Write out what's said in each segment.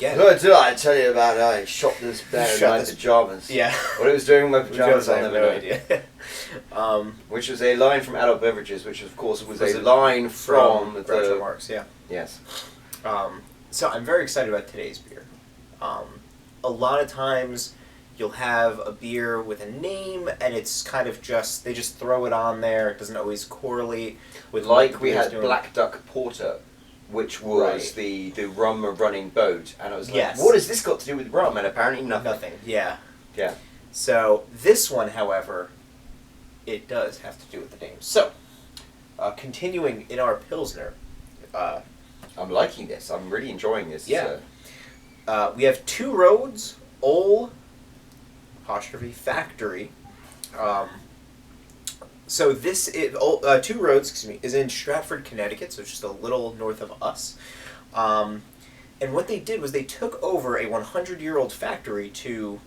again. What did I tell you about? I shot this bear in my pajamas. Yeah. What it was doing in my pajamas, I I have never no know. idea. Which was a line from Adult Beverages, which of course was a line from the Groucho Marx, yeah. Yes. So I'm very excited about today's beer. A lot of times you'll have a beer with a name and it's kind of just, they just throw it on there. It doesn't always correlate with like we had Black Duck Porter, which was the rum running boat, and I was like, what has this got to do with rum? And apparently nothing. Nothing, yeah. Yeah. So this one, however, it does have to do with the name. So, continuing in our Pilsner. I'm liking this. I'm really enjoying this. Yeah. We have Two Roads, Ol' Factory. So this is, Two Roads, is in Stratford, Connecticut, so it's just a little north of us. And what they did was they took over a 100-year-old factory to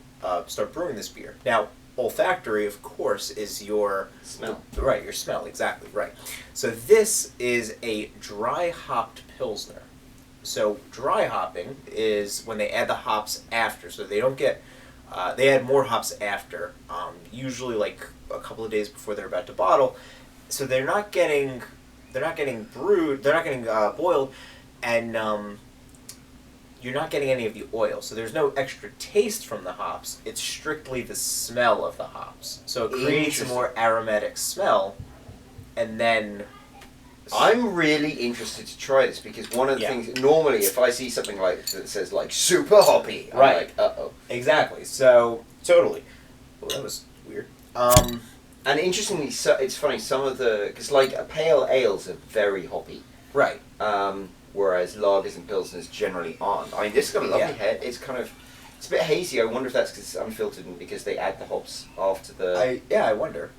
start brewing this beer. Now, olfactory, of course, is your smell. Right, your smell, exactly, right. So this is a dry hopped Pilsner. So dry hopping is when they add the hops after, so they don't get, they add more hops after, usually like a couple of days before they're about to bottle. So they're not getting brewed, they're not getting boiled, and you're not getting any of the oil. So there's no extra taste from the hops. It's strictly the smell of the hops. So it creates a more aromatic smell, and then... I'm really interested to try this because one of the things, normally if I see something like that says like super hoppy, I'm like, uh-oh. Exactly. So, totally. Well, that was weird. And interestingly, it's funny, some of the, because like pale ales are very hoppy. Right. Whereas lagers and pilsners generally aren't. I mean, this has got a lovely head. It's kind of, it's a bit hazy. I wonder if that's because it's unfiltered and because they add the hops after the... I wonder.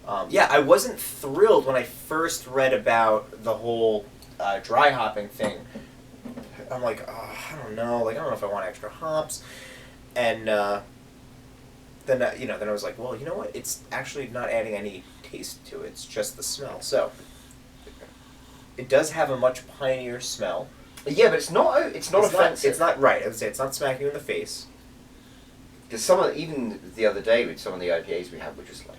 I wasn't thrilled when I first read about the whole dry hopping thing. I'm like, I don't know. Like, I don't know if I want extra hops. And then I was like, well, you know what? It's actually not adding any taste to it. It's just the smell. So it does have a much pineier smell. Yeah, but it's not offensive. It's not right. I would say it's not smacking you in the face. Because even the other day with some of the IPAs we had were just like...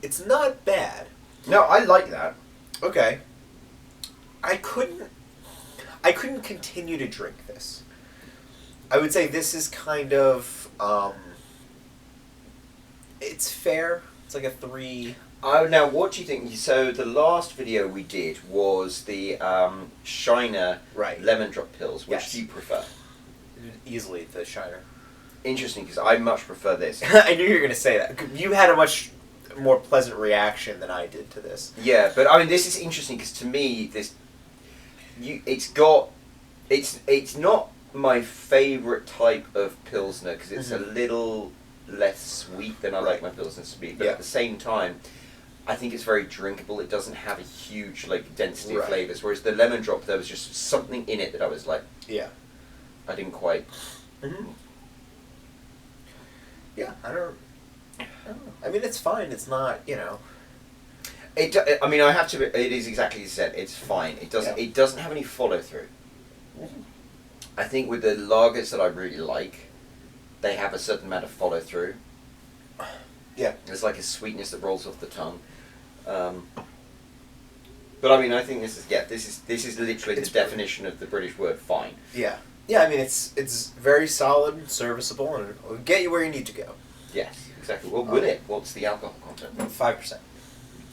It's not bad. No, I like that. Okay. I couldn't continue to drink this. I would say this is kind of, it's fair. It's like a 3. Oh, now what do you think? So the last video we did was the Shiner Lemon Drop Pills. Which do you prefer? Easily the Shiner. Interesting, because I much prefer this. I knew you were going to say that. You had a much more pleasant reaction than I did to this. Yeah, but I mean, this is interesting because to me, it's not my favorite type of Pilsner because it's a little less sweet than I like my Pilsner to be. But at the same time, I think it's very drinkable. It doesn't have a huge density of flavors. Whereas the Lemon Drop, there was just something in it that I was like, I didn't quite. Yeah, I don't know. I mean, it's fine. It's not, I mean, I have to. It is exactly as you said. It's fine. It doesn't. It doesn't have any follow through. I think with the lagers that I really like, they have a certain amount of follow through. Yeah. There's like a sweetness that rolls off the tongue. But I mean, I think this is literally the definition of the British word fine. Yeah. Yeah. I mean, it's very solid, serviceable, and it'll get you where you need to go. Yes. Exactly. Well, will it? What's the alcohol content? 5%.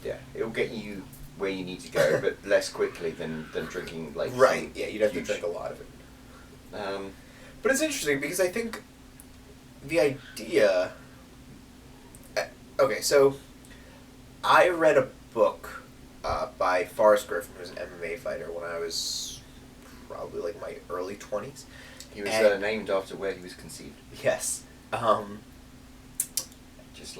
Yeah, it'll get you where you need to go, but less quickly than drinking Right. Yeah, you'd have to drink a lot of it. But it's interesting because I think the idea. Okay, so I read a book by Forrest Griffin, who's an MMA fighter, when I was probably my early 20s. He was named after where he was conceived. Yes. Just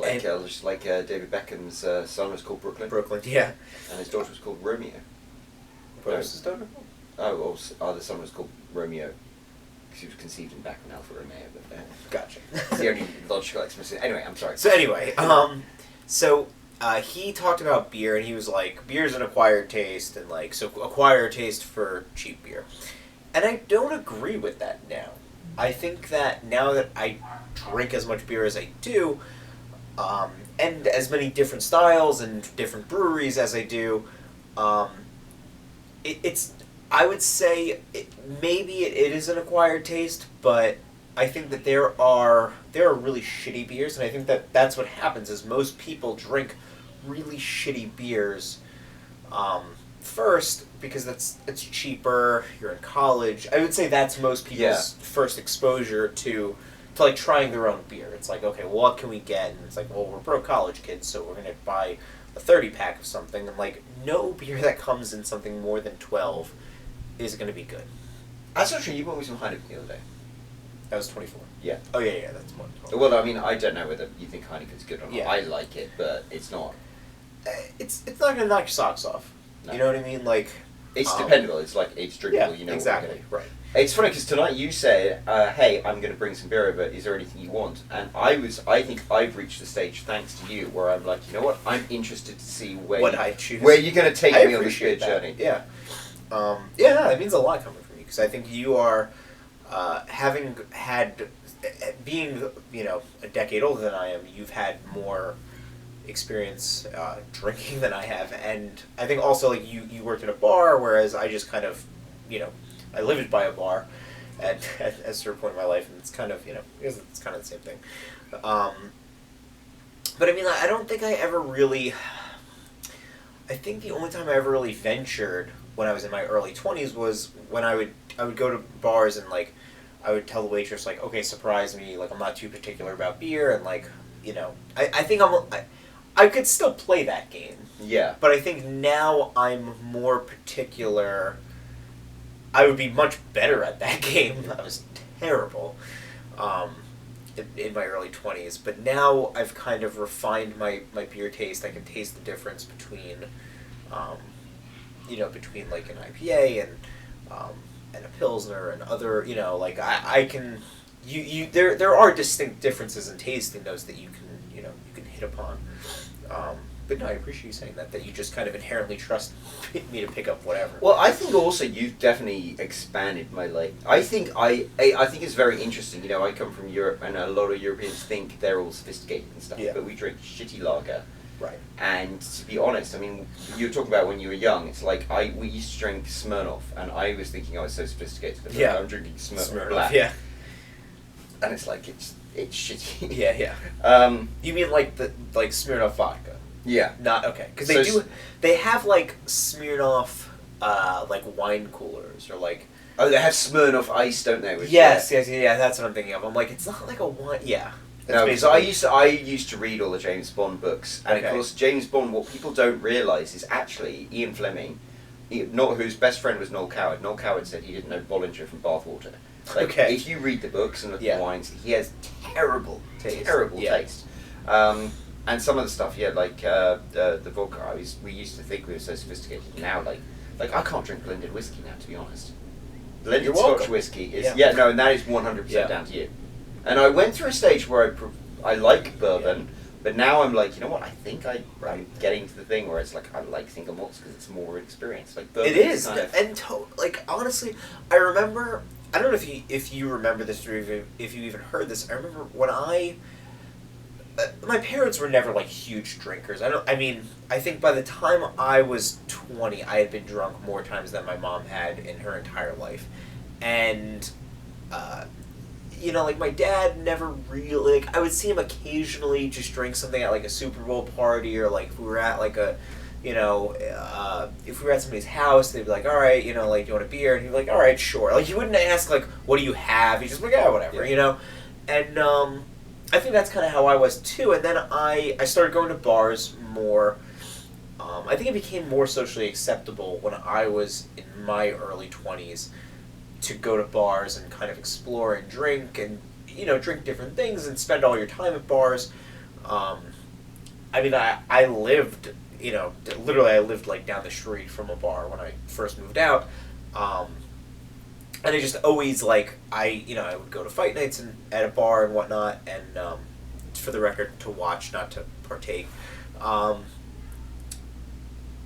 like David Beckham's son was called Brooklyn. Brooklyn, yeah. And his daughter was called Romeo. What was his daughter called? Oh, the son was called Romeo. Because he was conceived in back when Alpha Romeo. But, Gotcha. It's the only logical explanation. Anyway, I'm sorry. So anyway, so he talked about beer, and he was like, beer's an acquired taste, and like, so acquire taste for cheap beer. And I don't agree with that now. I think that now that I drink as much beer as I do, and as many different styles and different breweries as I do, um, it's, I would say, maybe it is an acquired taste, but I think that there are really shitty beers, and I think that that's what happens is most people drink really shitty beers first because it's cheaper. You're in college. I would say that's most people's first exposure to like trying their own beer. It's like, okay, well, what can we get? And it's like, well, we're broke college kids, so we're gonna buy a 30-pack of something, and like no beer that comes in something more than 12 is gonna be good. That's not true. You bought me some Heineken the other day. That was 24. Yeah. Oh yeah, that's more. Well, I mean, I don't know whether you think Heineken's good or not. Yeah. I like it, but it's not. It's not gonna knock your socks off. No. You know what I mean? Like It's dependable. It's like it's drinkable. Yeah, You know exactly. What Right. It's funny because tonight you said, "Hey, I'm going to bring some beer over. Is there anything you want?" And I think I've reached the stage thanks to you where I'm like, you know what? I'm interested to see I choose. where you're going to take me on this beer appreciate that. journey. Yeah. Yeah, no, it means a lot coming from you because I think you are having had being a decade older than I am. You've had more experience drinking than I have, and I think also like you worked at a bar, whereas I just kind of I lived by a bar at a certain point in my life, and it's kind of it's kind of the same thing. But I mean, I don't think I ever really. I think the only time I ever really ventured when I was in my early 20s was when I would go to bars and like I would tell the waitress like, okay, surprise me, like I'm not too particular about beer, and like I think I could still play that game. Yeah. But I think now I'm more particular. I would be much better at that game. I was terrible in my early 20s. But now I've kind of refined my beer taste. I can taste the difference between, between like an IPA and a pilsner and other, like I can. There are distinct differences in tasting those that you can hit upon. But no, I appreciate you saying that you just kind of inherently trust me to pick up whatever. Well, I think also you've definitely expanded my I think it's very interesting. I come from Europe, and a lot of Europeans think they're all sophisticated and stuff, but we drink shitty lager. Right. And to be honest, I mean, you were talking about when you were young. It's like we used to drink Smirnoff, and I was thinking I was so sophisticated. Like, I'm drinking Smirnoff Black. Yeah. And it's like it's shitty. Yeah. You mean like Smirnoff vodka? Yeah. Not okay, because they have like Smirnoff like wine coolers or like. Oh, they have Smirnoff Ice, don't they? Yes, that's what I'm thinking of. I'm like, it's not like a wine. Yeah. No, because I used to read all the James Bond books, and of course James Bond. What people don't realise is actually Ian Fleming, whose best friend was Noel Coward. Noel Coward said he didn't know Bollinger from Bathwater. Like, if you read the books and look at the wines, he has terrible taste. And some of the stuff, like the vodka, we used to think we were so sophisticated. Now, like I can't drink blended whiskey now, to be honest. Blended Scotch whiskey is and that is 100% down to you. And I went through a stage where I like bourbon, but now I'm like, you know what? I think I'm getting to the thing where it's like I like single malts because it's more experience. Like bourbon it is, kind of, and like honestly, I remember. I don't know if you remember this or if you even heard this. I remember when my parents were never like huge drinkers. I think by the time I was 20, I had been drunk more times than my mom had in her entire life, and like my dad never really I would see him occasionally just drink something at like a Super Bowl party or like if we were at like a. If we were at somebody's house, they'd be like, all right, like, do you want a beer? And he'd be like, all right, sure. Like, he wouldn't ask, like, what do you have? He'd just be like, yeah, whatever, And I think that's kind of how I was, too. And then I started going to bars more. I think it became more socially acceptable when I was in my early 20s to go to bars and kind of explore and drink and, drink different things and spend all your time at bars. I lived... literally I lived like down the street from a bar when I first moved out, and I just always I would go to fight nights at a bar and whatnot, and for the record, to watch, not to partake, I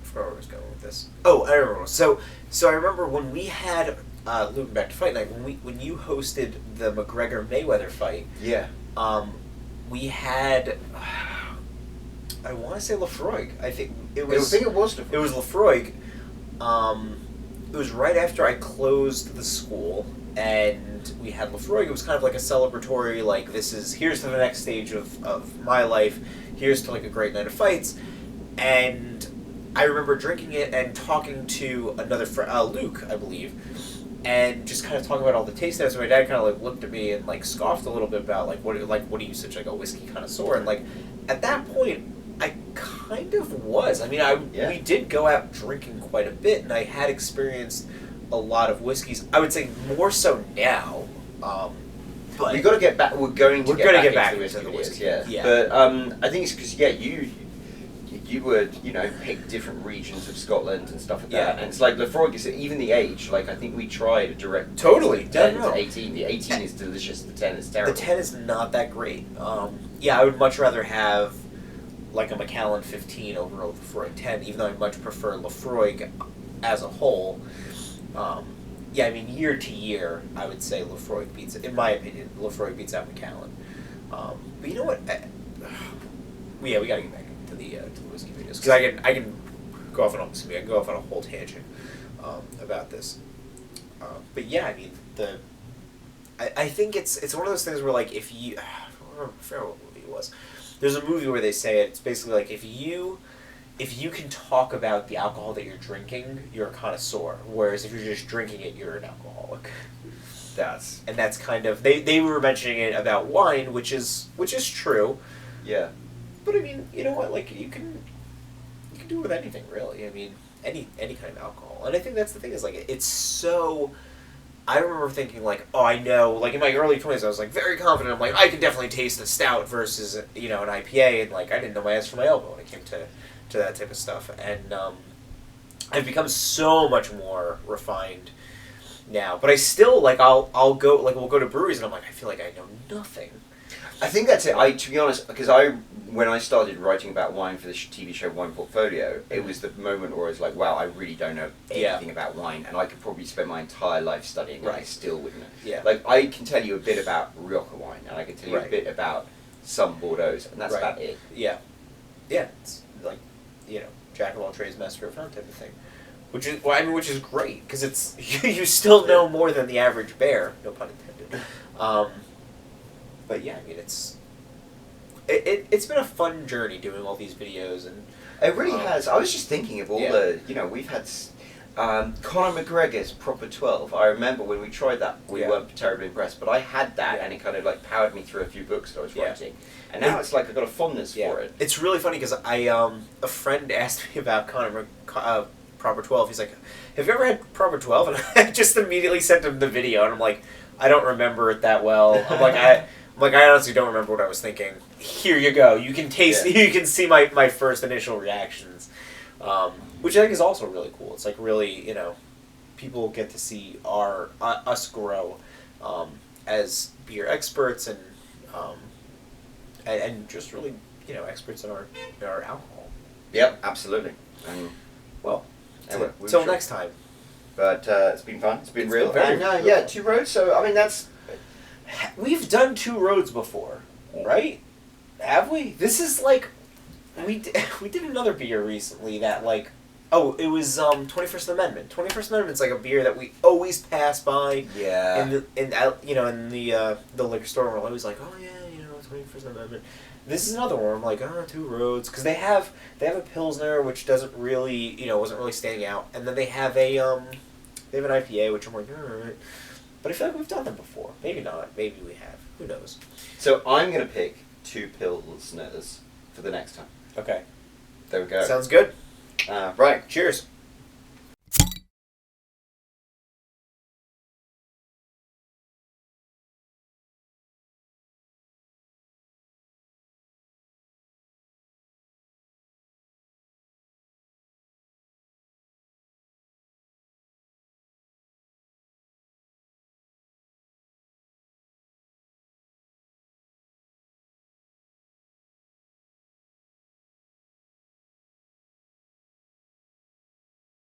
forgot where I was going with this. Oh, I remember. So I remember when we had looping back to fight night when you hosted the McGregor Mayweather fight. Yeah. We had I want to say Lafroig. I think it was. I think it was Lafroig. It was Lafroig. It was right after I closed the school, and we had Lafroig. It was kind of like a celebratory, like, here's to the next stage of my life. Here's to like a great night of fights, and I remember drinking it and talking to another friend, Luke, I believe, and just kind of talking about all the taste notes. And my dad kind of like looked at me and like scoffed a little bit about what are you, such like a whiskey connoisseur? And like at that point, I kind of was. I mean, we did go out drinking quite a bit, and I had experienced a lot of whiskeys. I would say more so now. But we got to get back. We're going to get back into the whiskey. Yeah. But I think it's because you would pick different regions of Scotland and stuff like that, and it's like Lafroig is even the age. Like I think we tried a direct totally 10 to 18. The 18 is delicious. The 10 is terrible. The 10 is not that great. I would much rather have like a Macallan 15 over a Lafroig 10, even though I much prefer Lafroig as a whole. I mean, year to year, I would say Lafroig beats, in my opinion, Lafroig beats out Macallan. But you know what? We got to get back to the whiskey videos, because I can go off on a whole tangent about this. But yeah, I mean, I think it's one of those things where like if you I forgot what movie it was. There's a movie where they say it. It's basically like if you can talk about the alcohol that you're drinking, you're a connoisseur. Whereas if you're just drinking it, you're an alcoholic. That's kind of they were mentioning it about wine, which is true. Yeah. But I mean, you know what? Like you can do it with anything, really. I mean, any kind of alcohol. And I think that's the thing is like it's so. I remember thinking like, oh, I know. Like in my early 20s, I was like very confident. I'm like, I can definitely taste a stout versus an IPA, and like I didn't know my ass from my elbow when it came to that type of stuff. And I've become so much more refined now. But I still like I'll go like we'll go to breweries and I'm like I feel like I know nothing. I think that's it. To be honest, because when I started writing about wine for the TV show Wine Portfolio, it was the moment where I was like, wow, I really don't know anything about wine, and I could probably spend my entire life studying it, and I still wouldn't know. Yeah. Like, I can tell you a bit about Rioja wine, and I can tell you a bit about some Bordeaux's, and that's about it. Yeah. Yeah. It's like, jack of all trades, master of none type of thing. Which is great, because it's, you still know more than the average bear, no pun intended. But yeah, I mean, it's been a fun journey doing all these videos, and it really has. I was just thinking of all the we've had Conor McGregor's Proper 12. I remember when we tried that, we weren't terribly impressed, but I had that, and it kind of like powered me through a few books that I was writing, and now it's like I've got a fondness for it. It's really funny because a friend asked me about Proper 12. He's like, "Have you ever had Proper 12?" And I just immediately sent him the video, and I'm like, "I don't remember it that well." I honestly don't remember what I was thinking. Here you go. You can taste. You can see my first initial reactions, which I think is also really cool. It's like really, people get to see us grow as beer experts and just really experts in our alcohol. Yep, absolutely. Well, anyway, till next time. But it's been fun. It's been real. Been very and yeah, 2 roads. So I mean that's. We've done 2 roads before, right? Have we? This is like, we did another beer recently that like, it was 21st Amendment. 21st Amendment's like a beer that we always pass by. Yeah. In the liquor store, we're always like, oh yeah, 21st Amendment. This is another one where I'm like, 2 roads, because they have a pilsner which doesn't really wasn't really standing out, and then they have an IPA which I'm like, alright. But I feel like we've done them before. Maybe not. Maybe we have. Who knows? So I'm going to pick 2 pilsners for the next time. Okay. There we go. Sounds good. Right. Cheers.